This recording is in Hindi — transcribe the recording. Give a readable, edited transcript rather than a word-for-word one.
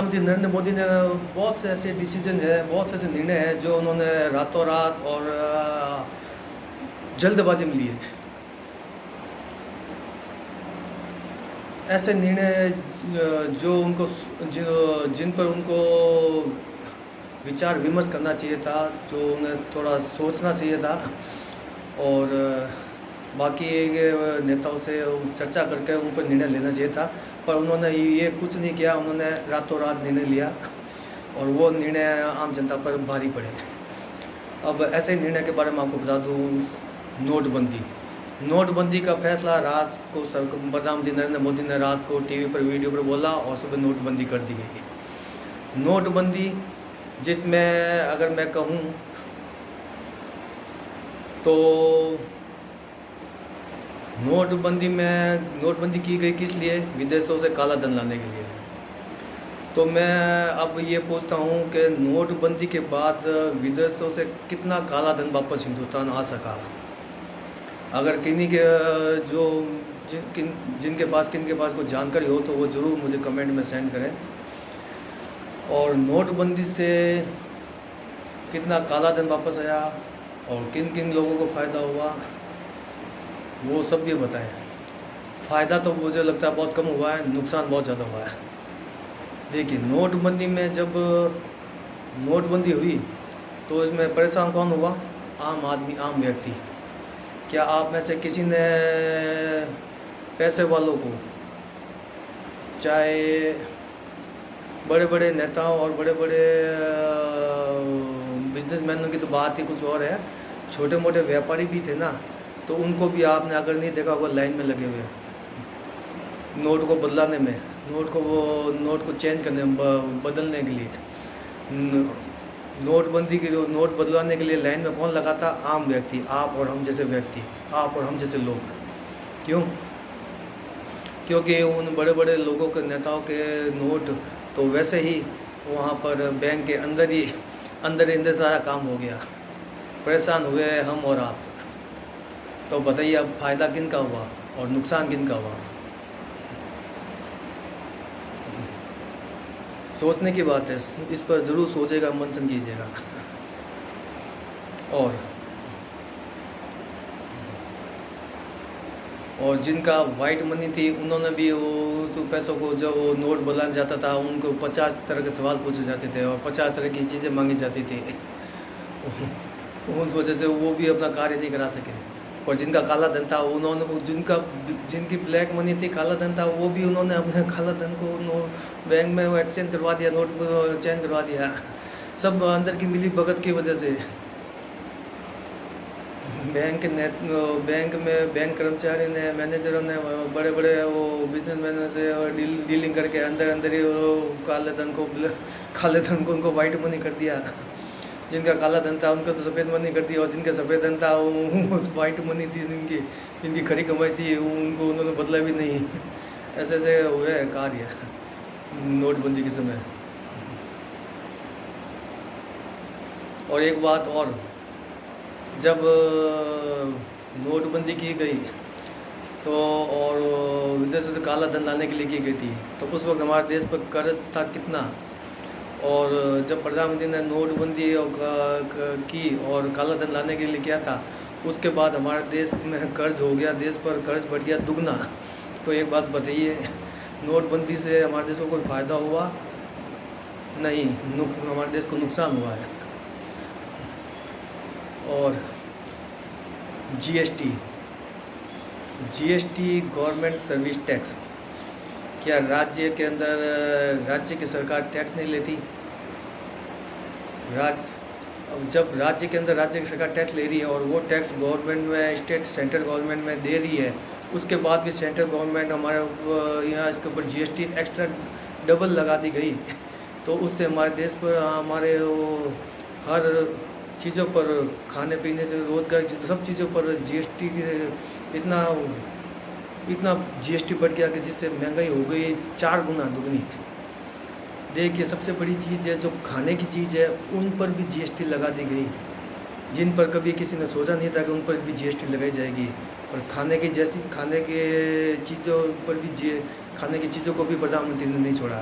प्रधानमंत्री नरेंद्र मोदी ने बहुत से ऐसे डिसीजन है, बहुत से ऐसे निर्णय हैं जो उन्होंने रातों रात और जल्दबाजी में लिए। ऐसे निर्णय जो उनको जिन पर उनको विचार विमर्श करना चाहिए था, जो उन्हें थोड़ा सोचना चाहिए था और बाकी नेताओं से चर्चा करके उन पर निर्णय लेना चाहिए था। पर उन्होंने ये कुछ नहीं किया, उन्होंने रातों रात निर्णय लिया और वो निर्णय आम जनता पर भारी पड़े। अब ऐसे निर्णय के बारे में आपको बता दूँ, नोटबंदी का फैसला रात को प्रधानमंत्री नरेंद्र मोदी ने रात को टीवी पर वीडियो पर बोला और सुबह नोटबंदी कर दी गई। नोटबंदी जिसमें अगर मैं कहूँ तो नोटबंदी की गई किस लिए? विदेशों से काला धन लाने के लिए। तो मैं अब ये पूछता हूँ कि नोटबंदी के बाद विदेशों से कितना काला धन वापस हिंदुस्तान आ सका? अगर किन्हीं के जिनके पास कोई जानकारी हो तो वो ज़रूर मुझे कमेंट में सेंड करें। और नोटबंदी से कितना काला धन वापस आया और किन किन लोगों को फ़ायदा हुआ, वो सब भी बताएं। फ़ायदा तो मुझे लगता है बहुत कम हुआ है, नुकसान बहुत ज़्यादा हुआ है। देखिए, नोटबंदी में जब नोटबंदी हुई तो इसमें परेशान कौन हुआ? आम आदमी, आम व्यक्ति। क्या आप में से किसी ने पैसे वालों को, चाहे बड़े बड़े नेताओं और बड़े बड़े बिजनेसमैनों की तो बात ही कुछ और है, छोटे मोटे व्यापारी भी थे ना, तो उनको भी आपने अगर नहीं देखा होगा लाइन में लगे हुए नोट को बदलाने में, नोट को चेंज करने बदलने के लिए। नोटबंदी की नोट बदलवाने के लिए लाइन में कौन लगा था? आम व्यक्ति, आप और हम जैसे व्यक्ति, आप और हम जैसे लोग। क्यों? क्योंकि उन बड़े बड़े लोगों के, नेताओं के नोट तो वैसे ही वहाँ पर बैंक के अंदर सारा काम हो गया। परेशान हुए हम और आप। तो बताइए अब फ़ायदा किन का हुआ और नुकसान किन का हुआ? सोचने की बात है, इस पर ज़रूर सोचेगा, मंथन कीजिएगा। और जिनका वाइट मनी थी उन्होंने भी उस पैसों को, जब वो नोट बदलाना जाता था, उनको 50 तरह के सवाल पूछे जाते थे और 50 तरह की चीज़ें मांगी जाती थी। उस वजह से वो भी अपना कार्य नहीं करा सके। और जिनका काला धन था उन्होंने, जिनकी ब्लैक मनी थी, काला धन था, वो भी उन्होंने अपने काला धन को बैंक में वो एक्सचेंज करवा दिया, नोट चेंज करवा दिया। सब अंदर की मिली भगत की वजह से। बैंक कर्मचारी ने, मैनेजरों ने, बड़े बड़े वो बिजनेसमैनों से डीलिंग करके अंदर ही वो काले धन को उनको वाइट मनी कर दिया। जिनका काला धन था उनको तो सफ़ेद मनी कर दिया और जिनका सफ़ेद धन था वो वाइट मनी थी, जिनकी खरी कमाई थी, उनको उन्होंने बदला भी नहीं। ऐसे हुए कार्य नोटबंदी के समय। और एक बात और, जब नोटबंदी की गई तो और विदेशों से काला धन लाने के लिए की गई थी, तो उस वक्त हमारे देश पर कर्ज था कितना? और जब प्रधानमंत्री ने नोटबंदी की और काला धन लाने के लिए किया था, उसके बाद हमारे देश में कर्ज हो गया, देश पर कर्ज बढ़ गया दुगना। तो एक बात बताइए, नोटबंदी से हमारे देश को कोई फ़ायदा हुआ? नहीं, हमारे देश को नुकसान हुआ है। और जीएसटी गवर्नमेंट सर्विस टैक्स, क्या राज्य के अंदर राज्य की सरकार टैक्स नहीं लेती? जब राज्य के अंदर राज्य की सरकार टैक्स ले रही है और वो टैक्स गवर्नमेंट में, सेंट्रल गवर्नमेंट में दे रही है, उसके बाद भी सेंट्रल गवर्नमेंट हमारे यहाँ इसके ऊपर जीएसटी एक्स्ट्रा डबल लगा दी गई, तो उससे हमारे देश पर, हमारे हर चीज़ों पर, खाने पीने से रोज़गार, सब चीज़ों पर जीएसटी इतना जीएसटी बढ़ गया कि जिससे महंगाई हो गई 4 गुना दुगनी। देखिए, सबसे बड़ी चीज़ है जो खाने की चीज़ है, उन पर भी जीएसटी लगा दी गई, जिन पर कभी किसी ने सोचा नहीं था कि उन पर भी जीएसटी लगाई जाएगी। और खाने की चीज़ों को भी प्रधानमंत्री ने नहीं छोड़ा।